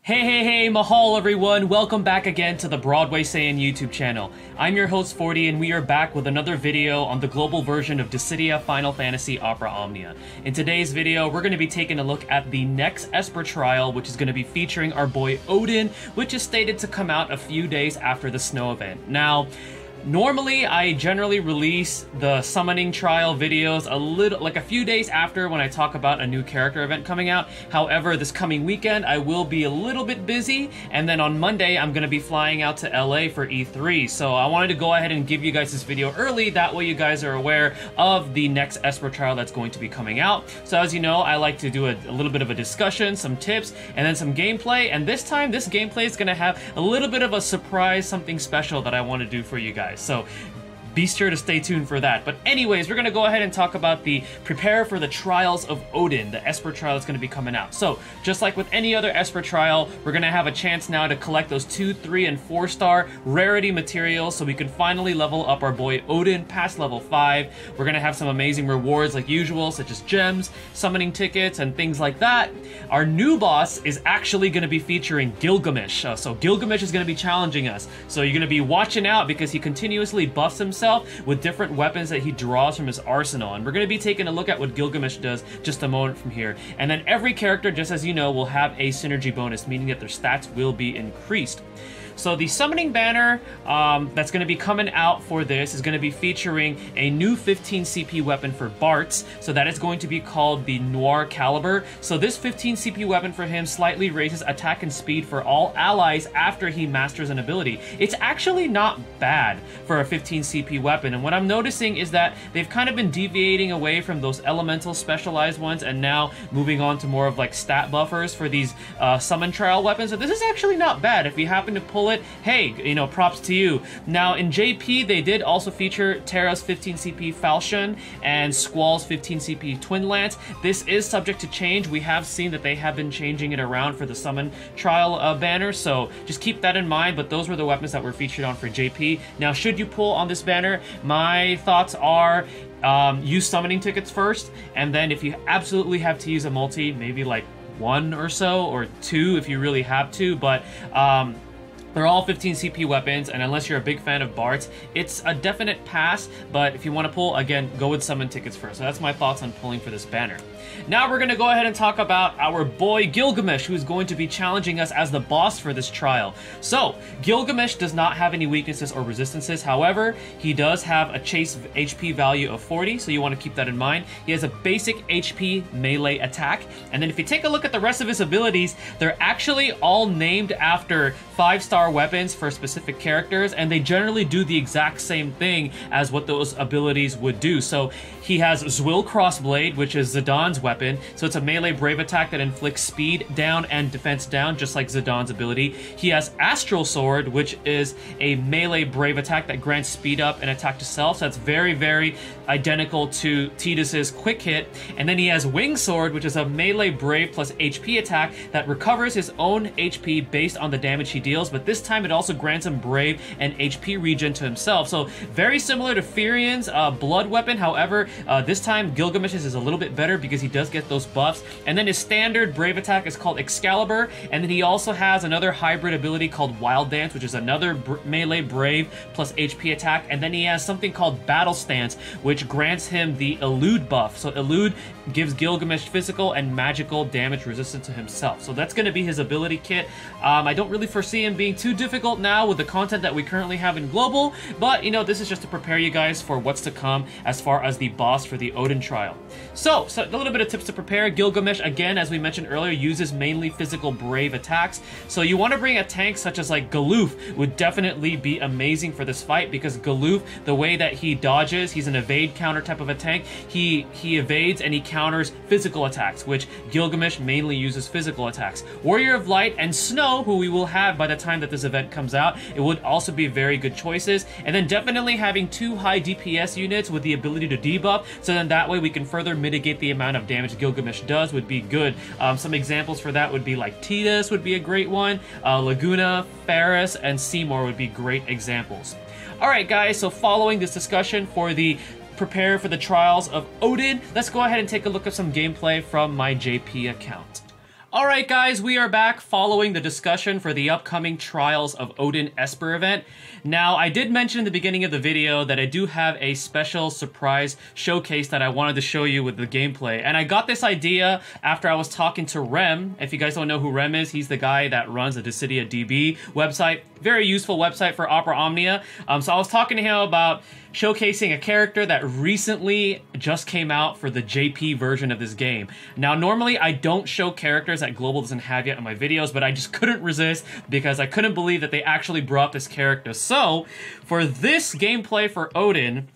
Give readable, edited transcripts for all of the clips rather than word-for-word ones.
Hey, mahal everyone! Welcome back again to the Broadway Saiyan YouTube channel. I'm your host 40 and we are back with another video on the global version of Dissidia Final Fantasy Opera Omnia. In today's video, we're going to be taking a look at the next Esper trial, which is going to be featuring our boy Odin, which is stated to come out a few days after the snow event. Now, normally, I generally release the summoning trial videos a few days after when I talk about a new character event coming out. However, this coming weekend, I will be a little bit busy, and then on Monday, I'm going to be flying out to LA for E3. So I wanted to go ahead and give you guys this video early, that way you guys are aware of the next Esper trial that's going to be coming out. So as you know, I like to do a little bit of a discussion, some tips, and then some gameplay, and this time, this gameplay is going to have a little bit of a surprise, something special that I want to do for you guys. So be sure to stay tuned for that. But anyways, we're going to go ahead and talk about the prepare for the Trials of Odin, the Esper trial that's going to be coming out. So just like with any other Esper trial, we're going to have a chance now to collect those 2, 3, and 4-star rarity materials so we can finally level up our boy Odin past level 5. We're going to have some amazing rewards like usual, such as gems, summoning tickets, and things like that. Our new boss is actually going to be featuring Gilgamesh. So Gilgamesh is going to be challenging us. So you're going to be watching out because he continuously buffs himself with different weapons that he draws from his arsenal. And we're going to be taking a look at what Gilgamesh does just a moment from here. And then every character, just as you know, will have a synergy bonus, meaning that their stats will be increased. So the summoning banner that's going to be coming out for this is going to be featuring a new 15 CP weapon for Bartz. So that is going to be called the Noir Caliber. So this 15 CP weapon for him slightly raises attack and speed for all allies after he masters an ability. It's actually not bad for a 15 CP weapon. And what I'm noticing is that they've kind of been deviating away from those elemental specialized ones and now moving on to more of like stat buffers for these summon trial weapons. So this is actually not bad. If you happen to pull it, hey, you know, props to you. Now in JP, they did also feature Terra's 15 CP Falchion and Squall's 15 CP Twin Lance. This is subject to change. We have seen that they have been changing it around for the summon trial banner, so just keep that in mind. But those were the weapons that were featured on for JP. Now, should you pull on this banner, my thoughts are use summoning tickets first, and then if you absolutely have to use a multi, maybe like 1 or so, or 2 if you really have to, but they're all 15 CP weapons, and unless you're a big fan of Bartz, it's a definite pass, but if you want to pull, again, go with summon tickets first. So that's my thoughts on pulling for this banner. Now we're going to go ahead and talk about our boy Gilgamesh, who is going to be challenging us as the boss for this trial. So, Gilgamesh does not have any weaknesses or resistances. However, he does have a chase HP value of 40, so you want to keep that in mind. He has a basic HP melee attack, and then if you take a look at the rest of his abilities, they're actually all named after 5-star weapons for specific characters, and they generally do the exact same thing as what those abilities would do. So he has Zwill Crossblade, which is Zidana's weapon, so it's a melee brave attack that inflicts speed down and defense down, just like Zidana's ability. He has Astral Sword, which is a melee brave attack that grants speed up and attack to self, so that's very, very identical to Tidus's quick hit. And then he has Wing Sword, which is a melee brave plus HP attack that recovers his own HP based on the damage he deals, but this time it also grants him brave and HP regen to himself. So very similar to Firian's blood weapon. However, this time Gilgamesh's is a little bit better because he does get those buffs. And then his standard brave attack is called Excalibur, and then he also has another hybrid ability called Wild Dance, which is another melee brave plus HP attack. And then he has something called Battle Stance, which grants him the Elude buff. So Elude gives Gilgamesh physical and magical damage resistance to himself. So that's going to be his ability kit. I don't really foresee him being too difficult now with the content that we currently have in Global, but you know, this is just to prepare you guys for what's to come as far as the boss for the Odin trial. So a little bit of tips to prepare. Gilgamesh, again, as we mentioned earlier, uses mainly physical brave attacks. So you want to bring a tank such as like Galoof would definitely be amazing for this fight, because Galoof, the way that he dodges, he's an evade counter type of a tank. He evades and he counters physical attacks, which Gilgamesh mainly uses physical attacks. Warrior of Light and Snow, who we will have by the time that this event comes out, it would also be very good choices. And then definitely having 2 high DPS units with the ability to debuff, so then that way we can further mitigate the amount of damage Gilgamesh does, would be good. Some examples for that would be like Tidus would be a great one, Laguna, Ferris, and Seymour would be great examples. Alright guys, so following this discussion for the prepare for the trials of Odin, let's go ahead and take a look at some gameplay from my JP account. Alright guys, we are back following the discussion for the upcoming Trials of Odin Esper event. Now, I did mention in the beginning of the video that I do have a special surprise showcase that I wanted to show you with the gameplay. And I got this idea after I was talking to Rem. If you guys don't know who Rem is, he's the guy that runs the Dissidia DB website. Very useful website for Opera Omnia. So I was talking to him about showcasing a character that recently just came out for the JP version of this game. Now, normally I don't show characters that Global doesn't have yet in my videos, but I just couldn't resist because I couldn't believe that they actually brought this character. So, for this gameplay for Odin,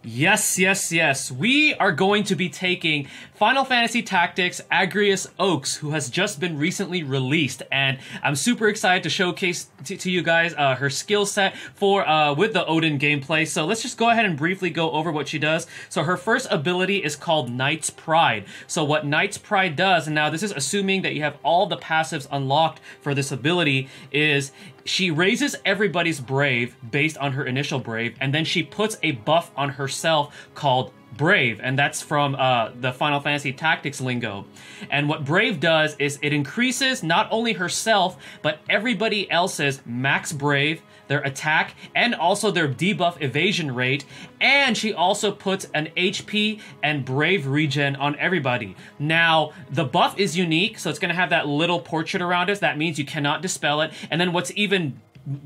yes, we are going to be taking Final Fantasy Tactics Agrias Oaks, who has just been recently released, and I'm super excited to showcase to you guys her skill set for with the Odin gameplay. So let's just go ahead and briefly go over what she does. So her first ability is called Knight's Pride. So what Knight's Pride does, and now this is assuming that you have all the passives unlocked for this ability, is she raises everybody's brave based on her initial brave, and then she puts a buff on herself called Brave, and that's from the Final Fantasy Tactics lingo. And what Brave does is it increases not only herself, but everybody else's max Brave, their attack, and also their debuff evasion rate, and she also puts an HP and Brave regen on everybody. Now, the buff is unique, so it's going to have that little portrait around it. That means you cannot dispel it. And then what's even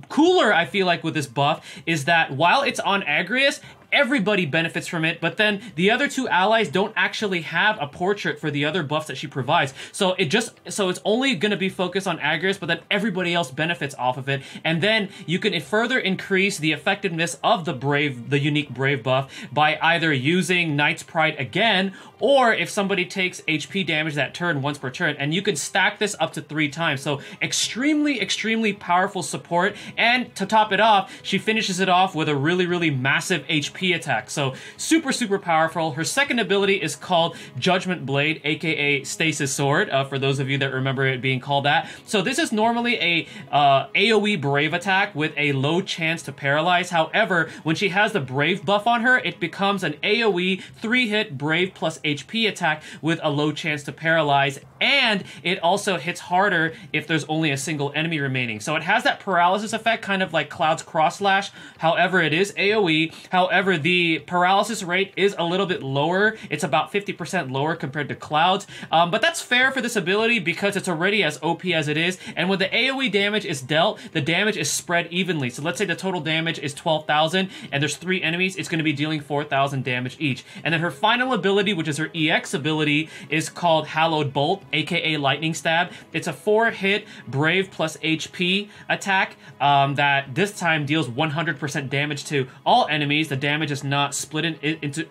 cooler, I feel like, with this buff is that while it's on Agrias, everybody benefits from it, but then the other two allies don't actually have a portrait for the other buffs that she provides. So it's only going to be focused on Agrias, but then everybody else benefits off of it. And then you can further increase the effectiveness of the unique Brave buff by either using Knight's Pride again, or if somebody takes HP damage that turn once per turn, and you can stack this up to 3 times. So extremely powerful support. And to top it off, she finishes it off with a really massive HP attack. So super powerful. Her second ability is called Judgement Blade, aka Stasis Sword, for those of you that remember it being called that. So this is normally a AoE Brave attack with a low chance to paralyze. However, when she has the Brave buff on her, it becomes an AoE 3-hit Brave plus HP attack with a low chance to paralyze, and it also hits harder if there's only a single enemy remaining. So it has that paralysis effect, kind of like Cloud's Cross Slash. However, it is AoE. However, the paralysis rate is a little bit lower. It's about 50% lower compared to Cloud's. But that's fair for this ability because it's already as OP as it is. And when the AoE damage is dealt, the damage is spread evenly. So let's say the total damage is 12,000 and there's 3 enemies, it's going to be dealing 4,000 damage each. And then her final ability, which is her EX ability, is called Hallowed Bolt, aka Lightning Stab. It's a 4-hit Brave plus HP attack that this time deals 100% damage to all enemies. The damage is not split into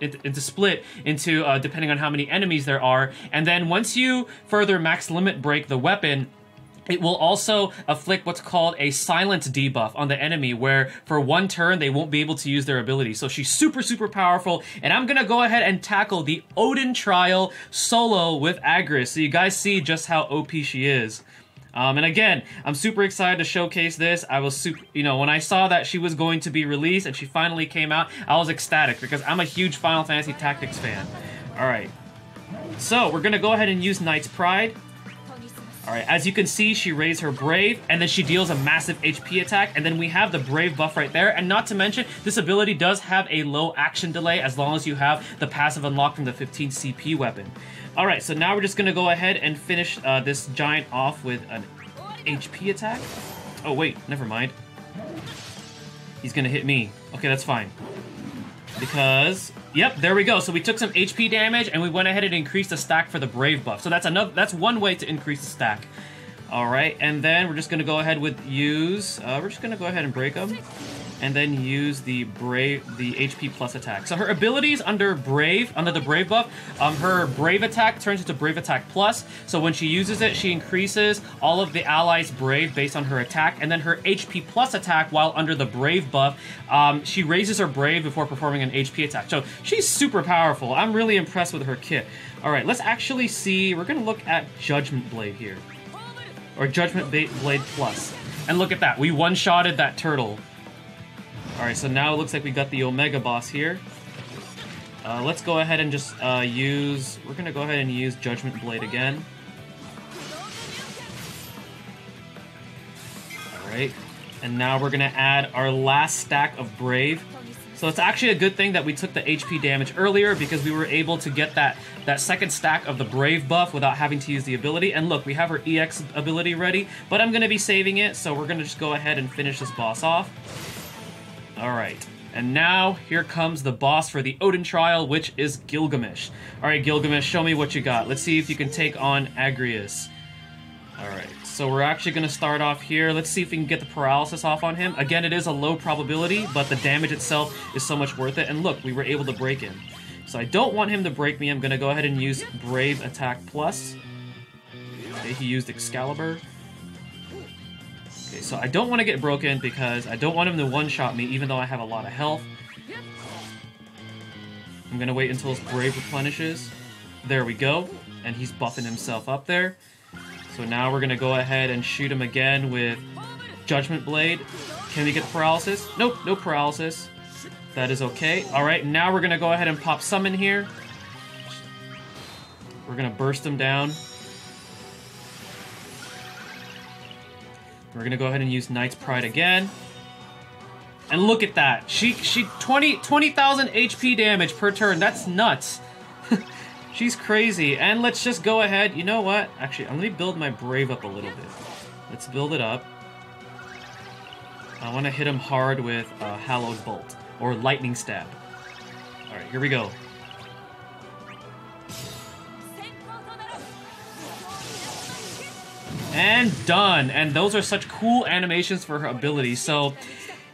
depending on how many enemies there are. And then once you further max limit break the weapon, it will also afflict what's called a silence debuff on the enemy, where for 1 turn they won't be able to use their ability. So she's super powerful, and I'm gonna go ahead and tackle the Odin trial solo with Agrias, so you guys see just how OP she is. And again, I'm super excited to showcase this. I was when I saw that she was going to be released and she finally came out, I was ecstatic because I'm a huge Final Fantasy Tactics fan. Alright, so we're gonna go ahead and use Knight's Pride. Alright, as you can see, she raised her Brave, and then she deals a massive HP attack, and then we have the Brave buff right there. And not to mention, this ability does have a low action delay as long as you have the passive unlocked from the 15 CP weapon. Alright, so now we're just going to go ahead and finish this giant off with an HP attack. Oh wait, never mind. He's going to hit me. Okay, that's fine. Because, yep, there we go. So we took some HP damage, and we went ahead and increased the stack for the Brave buff. So that's one way to increase the stack. All right, and then we're just gonna go ahead with use. We're just gonna go ahead and break them, and then use the HP plus attack. So her abilities under the Brave buff, her Brave attack turns into Brave attack plus. So when she uses it, she increases all of the allies' Brave based on her attack, and then her HP plus attack while under the Brave buff, she raises her Brave before performing an HP attack. So she's super powerful. I'm really impressed with her kit. All right, let's actually see. We're gonna look at Judgement Blade here, or Judgement Blade plus, and look at that. We one-shotted that turtle. Alright, so now it looks like we got the Omega boss here. Let's go ahead and just we're gonna go ahead and use Judgement Blade again. Alright, and now we're gonna add our last stack of Brave. So it's actually a good thing that we took the HP damage earlier because we were able to get that second stack of the Brave buff without having to use the ability. And look, we have our EX ability ready, but I'm gonna be saving it, so we're gonna just go ahead and finish this boss off. Alright. And now, here comes the boss for the Odin trial, which is Gilgamesh. Alright, Gilgamesh, show me what you got. Let's see if you can take on Agrius. Alright, so we're actually going to start off here. Let's see if we can get the paralysis off on him. Again, it is a low probability, but the damage itself is so much worth it. And look, we were able to break him. So I don't want him to break me. I'm going to go ahead and use Brave Attack Plus. Okay, he used Excalibur. Okay, so I don't want to get broken because I don't want him to one-shot me, even though I have a lot of health. I'm going to wait until his Brave replenishes. There we go. And he's buffing himself up there. So now we're going to go ahead and shoot him again with Judgement Blade. Can we get paralysis? Nope, no paralysis. That is okay. Alright, now we're going to go ahead and pop Summon here. We're going to burst him down. We're gonna go ahead and use Knight's Pride again. And look at that. She 20,000 HP damage per turn. That's nuts. She's crazy. And let's just go ahead. You know what? Actually, let me build my Brave up a little bit. Let's build it up. I want to hit him hard with Hallowed Bolt. Or Lightning Stab. Alright, here we go. And done. And those are such cool animations for her ability. So,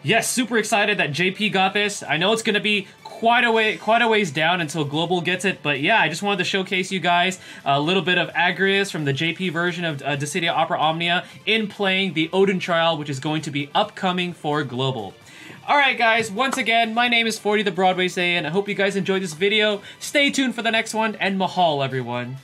yes, super excited that JP got this. I know it's going to be quite a ways down until Global gets it, but yeah, I just wanted to showcase you guys a little bit of Agrius from the JP version of Dissidia Opera Omnia in playing the Odin trial, which is going to be upcoming for Global. Alright guys, once again, my name is 40 the Broadway Saiyan. I hope you guys enjoyed this video. Stay tuned for the next one, and mahal everyone.